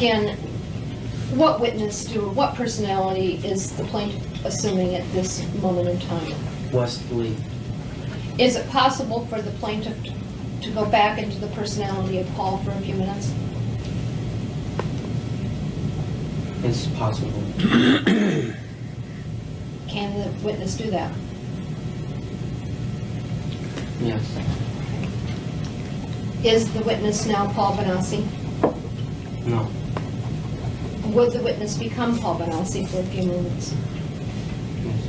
again, what witness what personality is the plaintiff assuming at this moment in time? Wesley. Is it possible for the plaintiff to go back into the personality of Paul for a few minutes? It's possible. Can the witness do that? Yes. Is the witness now Paul Benassi? No. Would the witness become Paul Benassi for a few moments? Yes.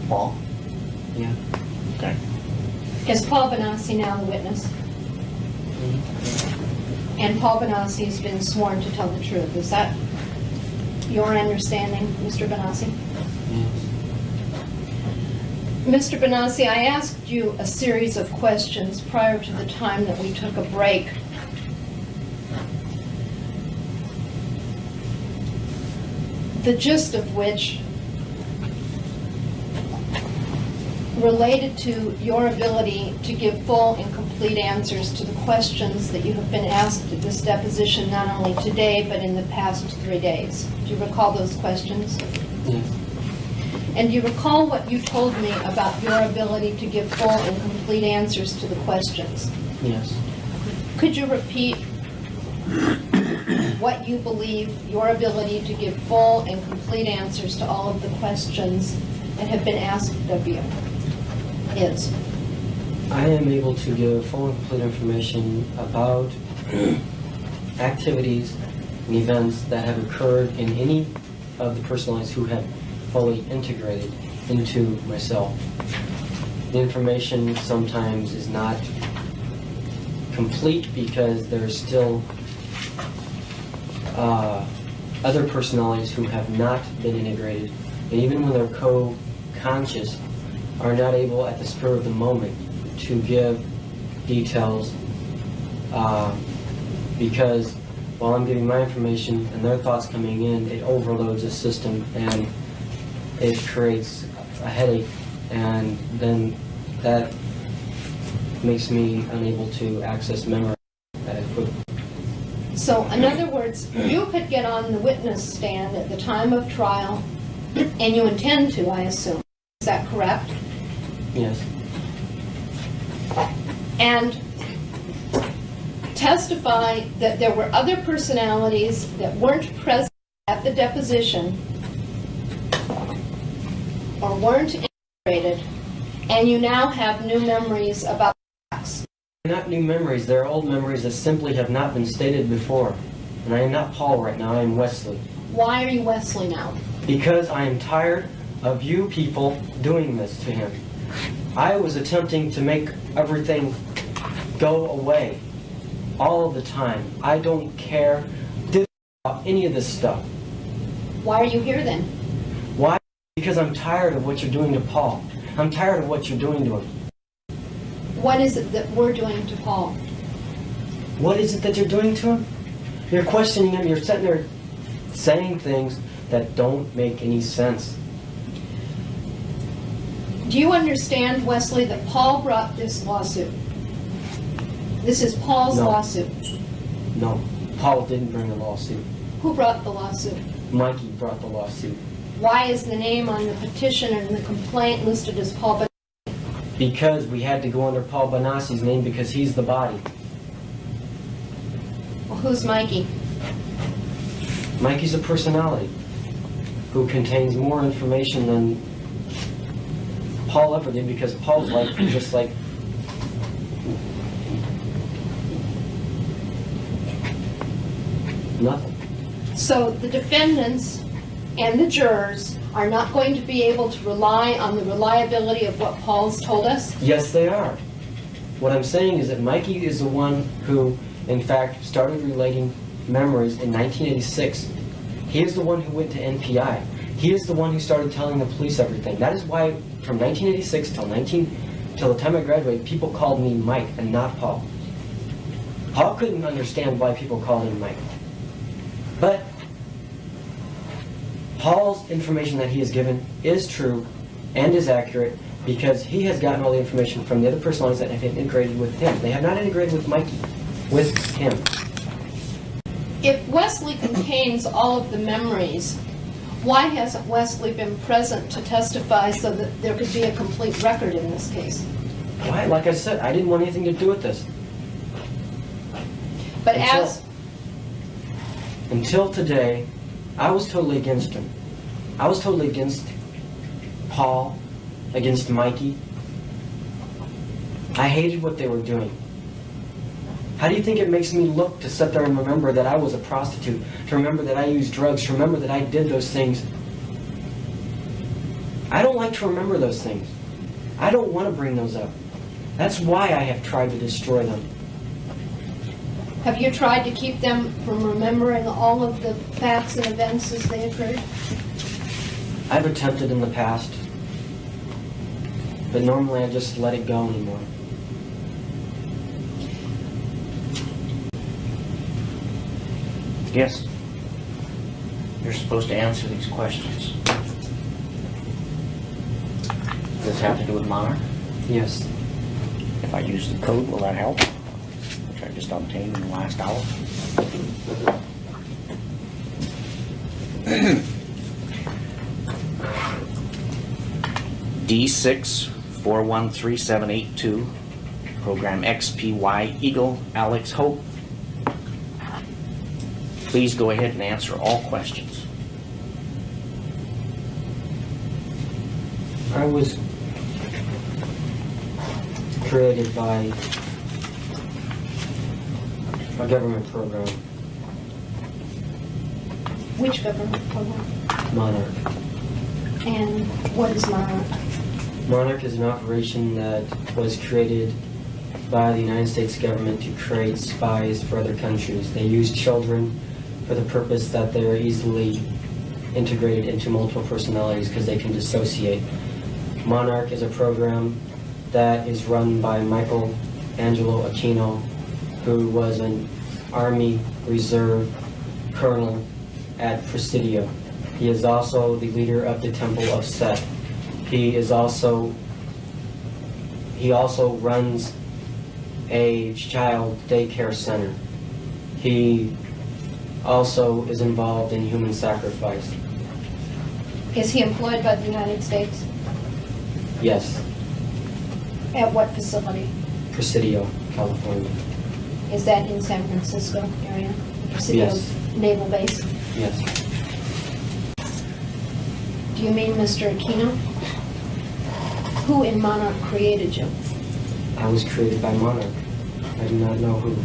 Paul? Yeah. Okay. Is Paul Benassi now the witness? And Paul Benassi has been sworn to tell the truth. Is that your understanding, Mr. Benassi? Yes. Mr. Benassi, I asked you a series of questions prior to the time that we took a break. The gist of which related to your ability to give full and complete answers to the questions that you have been asked at this deposition, not only today, but in the past 3 days. Do you recall those questions? Yes. And do you recall what you told me about your ability to give full and complete answers to the questions? Yes. Could you repeat what you believe your ability to give full and complete answers to all of the questions that have been asked of you is? I am able to give full and complete information about activities and events that have occurred in any of the personalities who have fully integrated into myself. The information sometimes is not complete because there's still other personalities who have not been integrated, and even when they're co-conscious, are not able at the spur of the moment to give details because while I'm giving my information and their thoughts coming in, it overloads the system and it creates a headache, and then that makes me unable to access memory adequately. So, in other words, you could get on the witness stand at the time of trial, and you intend to, I assume. Is that correct? Yes. And testify that there were other personalities that weren't present at the deposition or weren't integrated, and you now have new memories about facts. Not new memories, they're old memories that simply have not been stated before. And I am not Paul right now, I am Wesley. Why are you Wesley now? Because I am tired of you people doing this to him. I was attempting to make everything go away all of the time. I don't care about any of this stuff. Why are you here then? Why? Because I'm tired of what you're doing to Paul. I'm tired of what you're doing to him. What is it that we're doing to Paul? What is it that you're doing to him? You're questioning him, you're sitting there saying things that don't make any sense. Do you understand, Wesley, that Paul brought this lawsuit? This is Paul's lawsuit. No, Paul didn't bring the lawsuit. Who brought the lawsuit? Mikey brought the lawsuit. Why is the name on the petition and the complaint listed as Paul Benassi? Because we had to go under Paul Benassi's name because he's the body. Well, who's Mikey? Mikey's a personality who contains more information than Paul ever did, because Paul's life was just like nothing. So the defendants and the jurors are not going to be able to rely on the reliability of what Paul's told us? Yes, they are. What I'm saying is that Mikey is the one who, in fact, started relating memories in 1986. He is the one who went to NPI. He is the one who started telling the police everything. That is why, from 1986 till the time I graduated, people called me Mike and not Paul. Paul couldn't understand why people called him Mike. But Paul's information that he has given is true and is accurate because he has gotten all the information from the other personalities that have integrated with him. They have not integrated with Mikey, with him. If Wesley contains all of the memories, why hasn't Wesley been present to testify so that there could be a complete record in this case? Why? Like I said, I didn't want anything to do with this. But as Until today, I was totally against him. I was totally against Paul, against Mikey. I hated what they were doing. How do you think it makes me look to sit there and remember that I was a prostitute, to remember that I used drugs, to remember that I did those things? I don't like to remember those things. I don't want to bring those up. That's why I have tried to destroy them. have you tried to keep them from remembering all of the facts and events as they occurred? I've attempted in the past, but normally I just let it go anymore. Yes. You're supposed to answer these questions. Does this have to do with Monarch? Yes. If I use the code, will that help? Which I just obtained in the last hour. D6413782, program XPY Eagle Alex Hope. Please go ahead and answer all questions. I was created by a government program, Which government program? Monarch. And what is Monarch? Monarch is an operation that was created by the United States government to create spies for other countries. They use children for the purpose that they're easily integrated into multiple personalities because they can dissociate. Monarch is a program that is run by Michael Angelo Aquino, who was an Army Reserve colonel at Presidio. He is also the leader of the Temple of Set. He also runs a child daycare center. He also is involved in human sacrifice. Is he employed by the United States? Yes, At what facility? Presidio, California. Is that in San Francisco area? Presidio Yes. Naval Base? Yes. Do you mean Mr. Aquino? Who in Monarch created you? I was created by Monarch. I do not know who.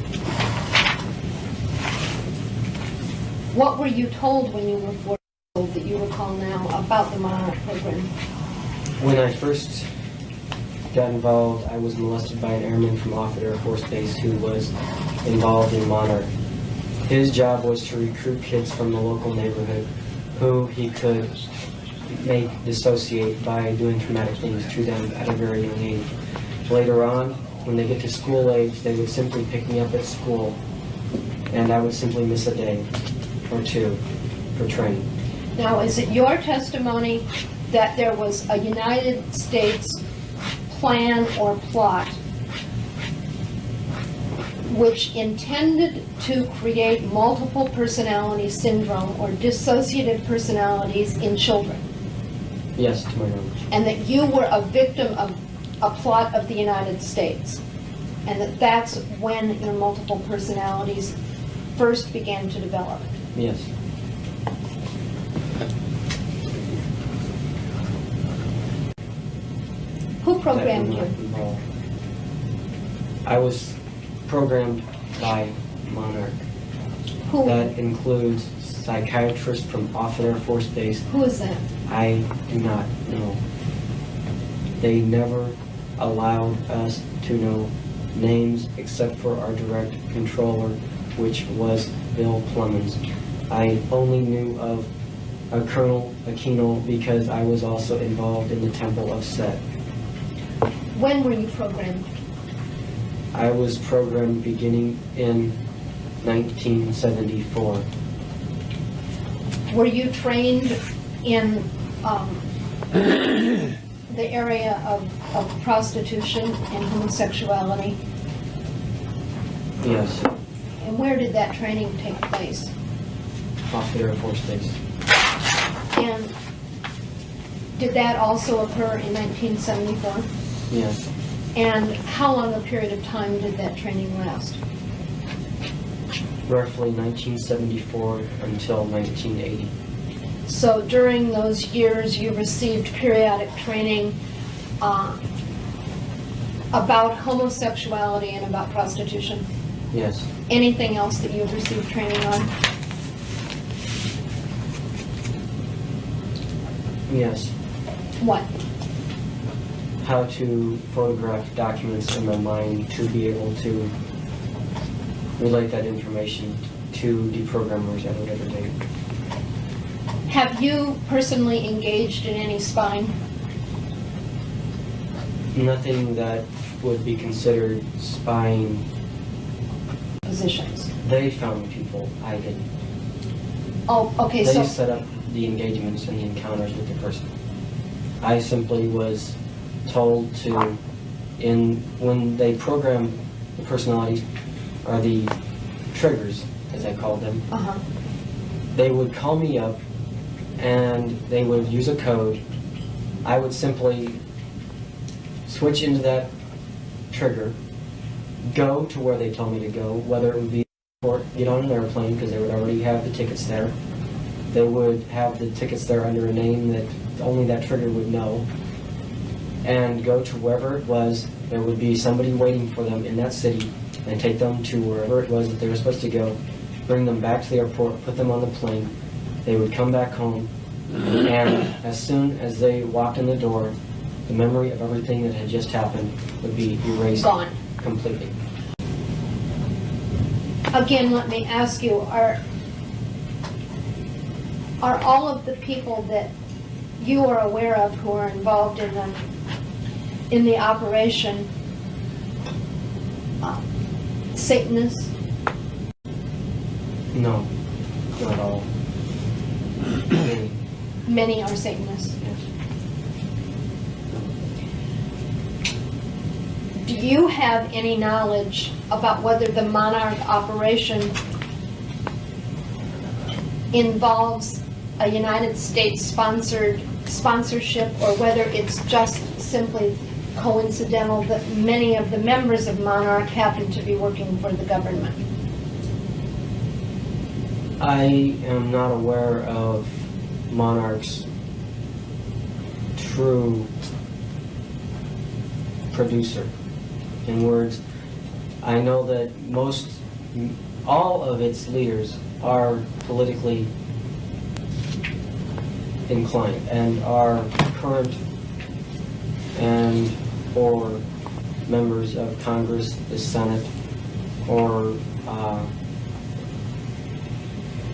What were you told when you were 4 years old that you recall now about the Monarch program? When I first got involved, I was molested by an airman from Offutt Air Force Base who was involved in Monarch. His job was to recruit kids from the local neighborhood who he could make dissociate by doing traumatic things to them at a very young age. Later on, when they get to school age, they would simply pick me up at school and I would simply miss a day or two for training. Now, is it your testimony that there was a United States plan or plot which intended to create multiple personality syndrome or dissociative personalities in children, Yes, to my knowledge. and that you were a victim of a plot of the United States, and that that's when your multiple personalities first began to develop? Yes. Who programmed That you? were not involved. I was programmed by Monarch. Who? That includes psychiatrists from Offutt Air Force Base. Who is that? I do not know. They never allowed us to know names except for our direct controller, which was Bill Clemens. I only knew of a Colonel Aquino because I was also involved in the Temple of Set. When were you programmed? I was programmed beginning in 1974. Were you trained in the area of prostitution and homosexuality? Yes, And where did that training take place? off the Air Force Base. And did that also occur in 1974? Yes, And how long a period of time did that training last? roughly 1974 until 1980. So during those years, you received periodic training about homosexuality and about prostitution. Yes, Anything else that you have received training on? yes. What? How to photograph documents in my mind to be able to relate that information to deprogrammers at a later date. Have you personally engaged in any spying? Nothing that would be considered spying. Positions? They found people, I didn't. Oh, okay, They so, set up the engagements and the encounters with the person. I simply was told to, when they program the personalities, or the triggers, as I called them, uh-huh. they would call me up and they would use a code. I would simply switch into that trigger, go to where they told me to go, whether it would be or get on an airplane because they would already have the tickets there. They would have the tickets there under a name that only that trigger would know, and go to wherever it was. There would be somebody waiting for them in that city and take them to wherever it was that they were supposed to go, bring them back to the airport, put them on the plane. They would come back home, and as soon as they walked in the door, the memory of everything that had just happened would be erased Gone. completely. Again, let me ask you, are all of the people that you are aware of who are involved in the operation Satanists? No, not at all. Many, Many are Satanists. yes. Do you have any knowledge about whether the Monarch operation involves a United States sponsorship, or whether it's just simply coincidental that many of the members of Monarch happen to be working for the government? I am not aware of Monarch's true producer. In words, I know that all of its leaders are politically inclined and are current and or members of Congress, the Senate, or